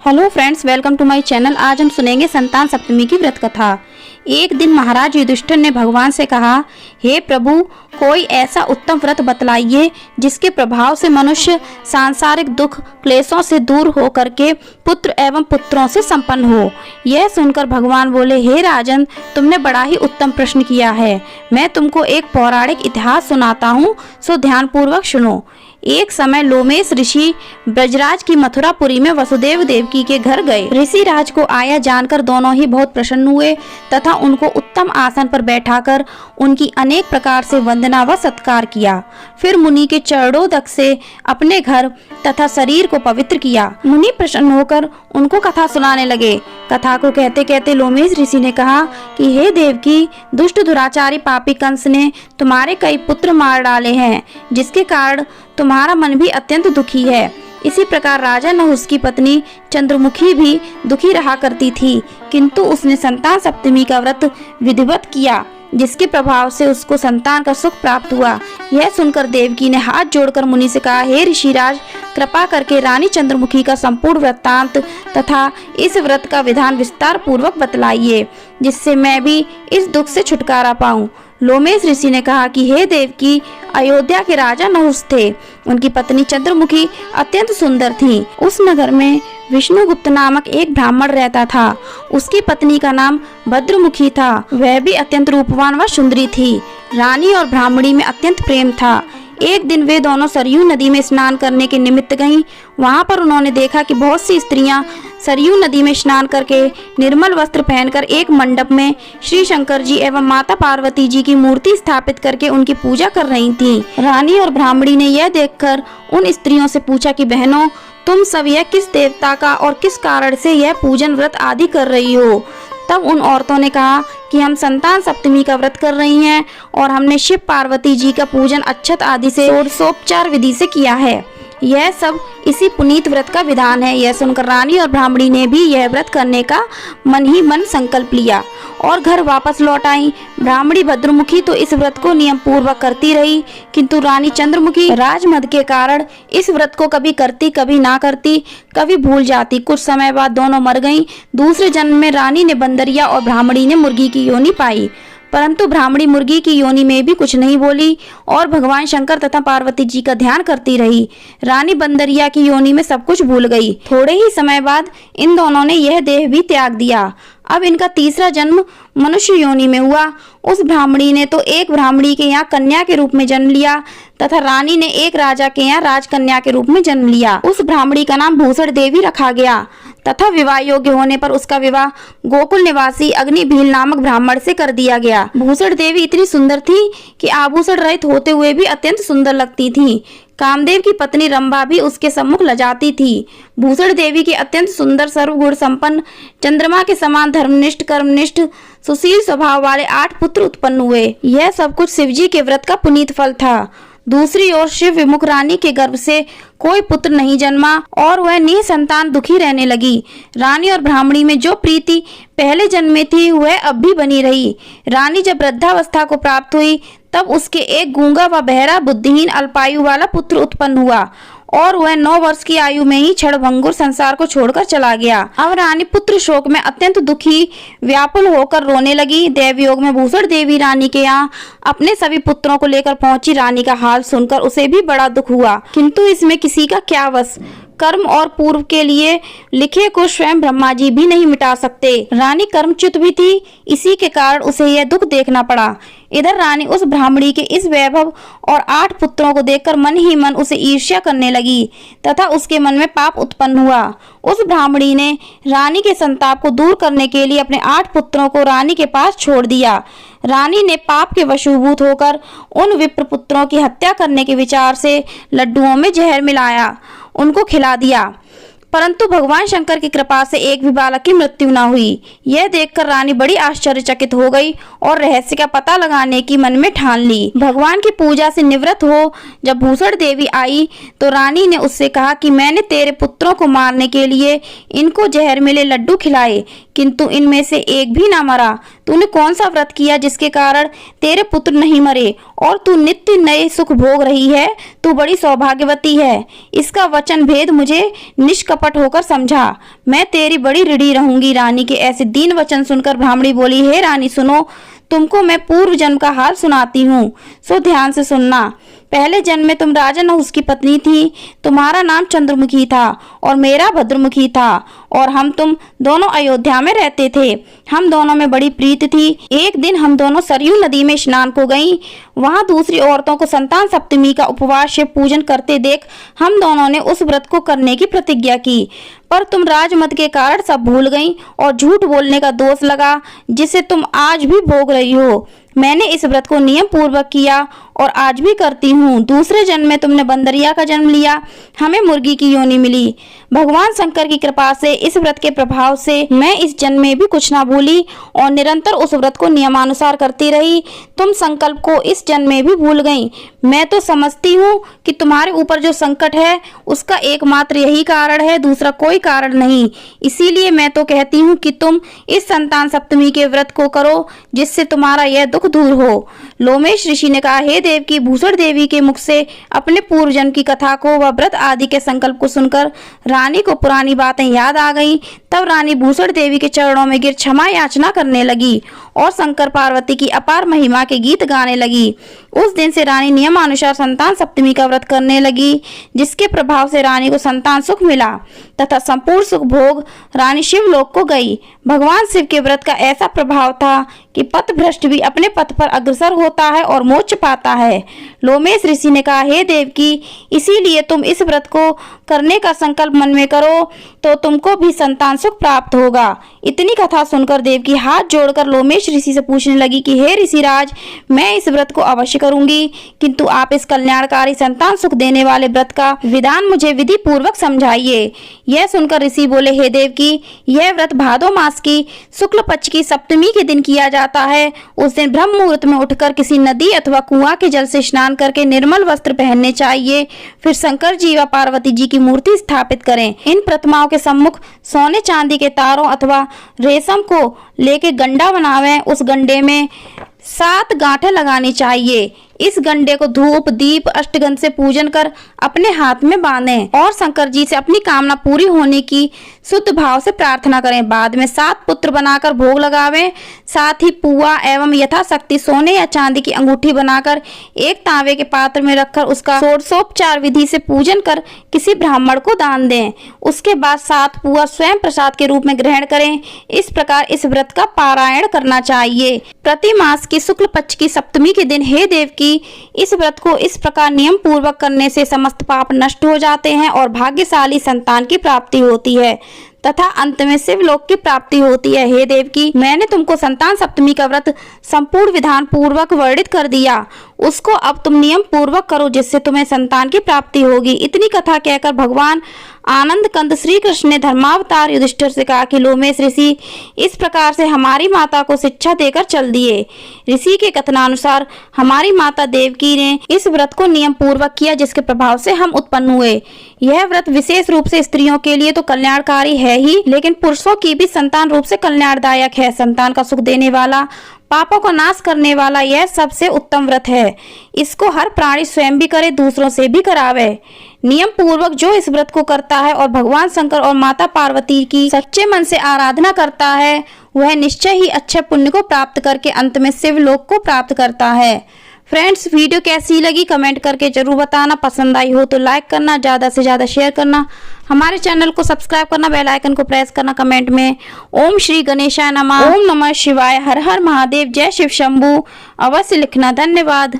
Hello friends, welcome to my channel. आज हम सुनेंगे संतान सप्तमी की व्रत कथा। एक दिन महाराज युधिष्ठिर ने भगवान से कहा, हे प्रभु, कोई ऐसा उत्तम व्रत बतलाइए जिसके प्रभाव से मनुष्य सांसारिक दुख क्लेशों से दूर हो करके पुत्र एवं पुत्रों से संपन्न हो। यह सुनकर भगवान बोले, हे राजन, तुमने बड़ा ही उत्तम प्रश्न किया है। मैं तुमको एक पौराणिक इतिहास सुनाता हूँ, सो ध्यानपूर्वक सुनो। एक समय लोमेश ऋषि ब्रजराज की मथुरापुरी में वसुदेव देवकी के घर गए। ऋषि राज को आया जानकर दोनों ही बहुत प्रसन्न हुए तथा उनको उत्तम आसन पर बैठाकर उनकी अनेक प्रकार से वंदना व सत्कार किया। फिर मुनि के चरणोदक से अपने घर तथा शरीर को पवित्र किया। मुनि प्रसन्न होकर उनको कथा सुनाने लगे। कथा को कहते कहते लोमेश ऋषि ने कहा कि हे देवकी, दुष्ट दुराचारी पापी कंस ने तुम्हारे कई पुत्र मार डाले हैं, जिसके कारण तुम्हारा मन भी अत्यंत दुखी है। इसी प्रकार राजा नहुष की पत्नी चंद्रमुखी भी दुखी रहा करती थी, किंतु उसने संतान सप्तमी का व्रत विधिवत किया, जिसके प्रभाव से उसको संतान का सुख प्राप्त हुआ। यह सुनकर देवकी ने हाथ जोड़कर मुनि से कहा, हे ऋषिराज, कृपा करके रानी चंद्रमुखी का संपूर्ण वृत्तांत तथा इस व्रत का विधान विस्तार पूर्वक बतलाइए, जिससे मैं भी इस दुख से छुटकारा पाऊं। लोमेश ऋषि ने कहा कि हे देवकी, अयोध्या के राजा नहुष थे। उनकी पत्नी चंद्रमुखी अत्यंत सुंदर थी। उस नगर में विष्णुगुप्त नामक एक ब्राह्मण रहता था। उसकी पत्नी का नाम भद्रमुखी था। वह भी अत्यंत रूपवान व सुंदरी थी। रानी और ब्राह्मणी में अत्यंत प्रेम था। एक दिन वे दोनों सरयू नदी में स्नान करने के निमित्त गईं। वहां पर उन्होंने देखा कि बहुत सी स्त्रियां सरयू नदी में स्नान करके निर्मल वस्त्र पहनकर एक मंडप में श्री शंकर जी एवं माता पार्वती जी की मूर्ति स्थापित करके उनकी पूजा कर रही थीं। रानी और ब्राह्मणी ने यह देखकर उन स्त्रियों से पूछा कि बहनों, तुम सब यह किस देवता का और किस कारण से यह पूजन व्रत आदि कर रही हो? तब उन औरतों ने कहा कि हम संतान सप्तमी का व्रत कर रही हैं और हमने शिव पार्वती जी का पूजन अक्षत आदि से षोडशोपचार विधि से किया है। यह सब इसी पुनीत व्रत का विधान है। यह सुनकर रानी और ब्राह्मणी ने भी यह व्रत करने का मन ही मन संकल्प लिया और घर वापस लौट आई। ब्राह्मणी भद्रमुखी तो इस व्रत को नियम पूर्वक करती रही, किंतु रानी चंद्रमुखी राजमद के कारण इस व्रत को कभी करती, कभी ना करती, कभी भूल जाती। कुछ समय बाद दोनों मर गईं। दूसरे जन्म में रानी ने बंदरिया और ब्राह्मणी ने मुर्गी की योनि पाई, परंतु ब्राह्मणी मुर्गी की योनि में भी कुछ नहीं बोली और भगवान शंकर तथा पार्वती जी का ध्यान करती रही। रानी बंदरिया की योनि में सब कुछ भूल गई। थोड़े ही समय बाद इन दोनों ने यह देह भी त्याग दिया। अब इनका तीसरा जन्म मनुष्य योनि में हुआ। उस ब्राह्मणी ने तो एक ब्राह्मणी के यहाँ कन्या के रूप में जन्म लिया तथा रानी ने एक राजा के यहाँ राजकन्या के रूप में जन्म लिया। उस ब्राह्मणी का नाम भूषण देवी रखा गया तथा विवाह योग्य होने पर उसका विवाह गोकुल निवासी अग्निभील नामक ब्राह्मण से कर दिया गया। भूषण देवी इतनी सुंदर थी कि आभूषण रहित होते हुए भी अत्यंत सुंदर लगती थी। कामदेव की पत्नी रंभा भी उसके सम्मुख लजाती थी। भूषण देवी के अत्यंत सुंदर, सर्वगुण संपन्न, चंद्रमा के समान धर्मनिष्ठ, कर्मनिष्ठ, सुशील स्वभाव वाले 8 पुत्र उत्पन्न हुए। यह सब कुछ शिवजी के व्रत का पुनीत फल था। दूसरी ओर शिव विमुख रानी के गर्भ से कोई पुत्र नहीं जन्मा और वह निसंतान दुखी रहने लगी। रानी और ब्राह्मणी में जो प्रीति पहले जन्म में थी वह अब भी बनी रही। रानी जब वृद्धावस्था को प्राप्त हुई तब उसके एक गूंगा व बहरा, बुद्धिहीन, अल्पायु वाला पुत्र उत्पन्न हुआ और वह 9 वर्ष की आयु में ही क्षणभंगुर संसार को छोड़कर चला गया। अब रानी पुत्र शोक में अत्यंत दुखी, व्याकुल होकर रोने लगी। देवयोग में भूषण देवी रानी के यहाँ अपने सभी पुत्रों को लेकर पहुंची। रानी का हाल सुनकर उसे भी बड़ा दुख हुआ, किंतु इसमें किसी का क्या वश। कर्म और पूर्व के लिए लिखे को स्वयं ब्रह्मा जी भी नहीं मिटा सकते। रानी कर्मच्युत भी थी, इसी के कारण उसे यह दुख देखना पड़ा। इधर रानी उस ब्राह्मणी के इस वैभव और 8 पुत्रों को देखकर मन ही मन उसे ईर्ष्या करने लगी तथा उसके मन में पाप उत्पन्न हुआ। उस ब्राह्मणी ने रानी के संताप को दूर करने के लिए अपने 8 पुत्रों को रानी के पास छोड़ दिया। रानी ने पाप के वशीभूत होकर उन विप्र पुत्रों की हत्या करने के विचार से लड्डुओं में जहर मिलाया, उनको खिला दिया, परंतु भगवान शंकर की कृपा से एक भी बालक की मृत्यु न हुई। यह देखकर रानी बड़ी आश्चर्यचकित हो गई और रहस्य का पता लगाने की मन में ठान ली। भगवान की पूजा से निवृत्त हो जब भूषण देवी आई तो रानी ने उससे कहा कि मैंने तेरे पुत्रों को मारने के लिए इनको जहर मिले लड्डू खिलाए, किंतु इनमें से एक भी ना मरा। तूने कौन सा व्रत किया जिसके कारण तेरे पुत्र नहीं मरे और तू नित्य नए सुख भोग रही है? तू बड़ी सौभाग्यवती है। इसका वचन भेद मुझे निष्कपट कपट होकर समझा। मैं तेरी बड़ी ऋणी रहूंगी। रानी के ऐसे दीन वचन सुनकर ब्राह्मणी बोली, हे रानी सुनो, तुमको मैं पूर्व जन्म का हाल सुनाती हूँ, सो ध्यान से सुनना। पहले जन्म में तुम राजा नहुस की पत्नी थी। तुम्हारा नाम चंद्रमुखी था और मेरा भद्रमुखी था, और हम तुम दोनों अयोध्या में रहते थे। हम दोनों में बड़ी प्रीति थी। एक दिन हम दोनों सरयू नदी में स्नान को गईं। वहां दूसरी औरतों को संतान सप्तमी का उपवास से पूजन करते देख हम दोनों ने उस व्रत को करने की प्रतिज्ञा की, पर तुम राजमद के कारण सब भूल गईं और झूठ बोलने का दोष लगा, जिसे तुम आज भी भोग रही हो। मैंने इस व्रत को नियम पूर्वक किया और आज भी करती हूँ। दूसरे जन्म में तुमने बंदरिया का जन्म लिया, हमें मुर्गी की योनि मिली। भगवान शंकर की कृपा से, इस व्रत के प्रभाव से मैं इस जन्म में भी कुछ ना भूली और निरंतर उस व्रत को नियमानुसार करती रही। तुम संकल्प को इस जन्म में भी भूल गई। मैं तो समझती हूँ कि तुम्हारे ऊपर जो संकट है उसका एकमात्र यही कारण है, दूसरा कोई कारण नहीं। इसीलिए मैं तो कहती हूँ कि तुम इस संतान सप्तमी के व्रत को करो, जिससे तुम्हारा यह दुख दूर हो। लोमेश ऋषि ने कहा, हे देव की भूषण देवी के मुख से अपने पूर्व जन्म की कथा को व व्रत आदि के संकल्प को सुनकर रानी को पुरानी बातें याद आ गईं। तब रानी भूषण देवी के चरणों में गिर क्षमा याचना करने लगी और शंकर पार्वती की अपार महिमा के गीत गाने लगी। उस दिन से रानी नियमानुसार संतान सप्तमी का व्रत करने लगी, जिसके प्रभाव से रानी को संतान सुख मिला तथा संपूर्ण सुख भोग रानी शिवलोक को गई। भगवान शिव के व्रत का ऐसा प्रभाव था कि पथ भ्रष्ट भी अपने पथ पर अग्रसर होता है और मोक्ष पाता है। लोमेश ऋषि ने कहा, हे देव की, इसीलिए तुम इस व्रत को करने का संकल्प मन में करो तो तुमको भी संतान सुख प्राप्त होगा। इतनी कथा सुनकर देवकी हाथ जोड़कर लोमेश ऋषि से पूछने लगी कि हे ऋषिराज, मैं इस व्रत को अवश्य करूंगी, किंतु आप इस कल्याणकारी संतान सुख देने वाले व्रत का विधान मुझे विधि पूर्वक समझाइए। यह सुनकर ऋषि बोले, हे देवकी, यह व्रत भादो मास की शुक्ल पक्ष की सप्तमी के दिन किया जाता है। उस दिन ब्रह्म मुहूर्त में उठकर किसी नदी अथवा कुआं के जल से स्नान करके निर्मल वस्त्र पहनने चाहिए। फिर शंकर जी व पार्वती जी की मूर्ति स्थापित करें। इन प्रतिमाओं के सम्मुख सोने चांदी के तारों अथवा रेशम को लेके गंडा बनावें। उस गंडे में 7 गांठें लगानी चाहिए। इस गंडे को धूप दीप अष्टगंध से पूजन कर अपने हाथ में बांधें और शंकर जी से अपनी कामना पूरी होने की शुद्ध भाव से प्रार्थना करें। बाद में 7 पुत्र बनाकर भोग लगावें। साथ ही पुआ एवं यथाशक्ति सोने या चांदी की अंगूठी बनाकर एक तांबे के पात्र में रखकर उसका षोडशोपचार विधि से पूजन कर किसी ब्राह्मण को दान दें। उसके बाद 7 पुआ स्वयं प्रसाद के रूप में ग्रहण करें। इस प्रकार इस व्रत का पारायण करना चाहिए। प्रति मास की शुक्ल पक्ष की सप्तमी के दिन हे देव की, इस व्रत को इस प्रकार नियम पूर्वक करने से समस्त पाप नष्ट हो जाते हैं और भाग्यशाली संतान की प्राप्ति होती है तथा अंत में शिवलोक की प्राप्ति होती है। हे देव की, मैंने तुमको संतान सप्तमी का व्रत संपूर्ण विधान पूर्वक वर्णित कर दिया, उसको अब तुम नियम पूर्वक करो, जिससे तुम्हें संतान की प्राप्ति होगी। इतनी कथा कहकर भगवान आनंद कंद श्री कृष्ण ने धर्मावतार युधिष्ठिर से कहा कि लोमेश ऋषि इस प्रकार से हमारी माता को शिक्षा देकर चल दिए। ऋषि के कथनानुसार हमारी माता देवकी ने इस व्रत को नियम पूर्वक किया, जिसके प्रभाव से हम उत्पन्न हुए। यह व्रत विशेष रूप से स्त्रियों के लिए तो कल्याणकारी है ही, लेकिन पुरुषों की भी संतान रूप से कल्याणदायक है। संतान का सुख देने वाला, पापों का नाश करने वाला यह सबसे उत्तम व्रत है। इसको हर प्राणी स्वयं भी करे, दूसरों से भी करावे। नियम पूर्वक जो इस व्रत को करता है और भगवान शंकर और माता पार्वती की सच्चे मन से आराधना करता है, वह निश्चय ही अच्छे पुण्य को प्राप्त करके अंत में शिवलोक को प्राप्त करता है। फ्रेंड्स, वीडियो कैसी लगी कमेंट करके जरूर बताना। पसंद आई हो तो लाइक करना, ज़्यादा से ज़्यादा शेयर करना, हमारे चैनल को सब्सक्राइब करना, बेल आइकन को प्रेस करना। कमेंट में ओम श्री गणेशाय नमः, ओम नमः शिवाय, हर हर महादेव, जय शिव शंभू अवश्य लिखना। धन्यवाद।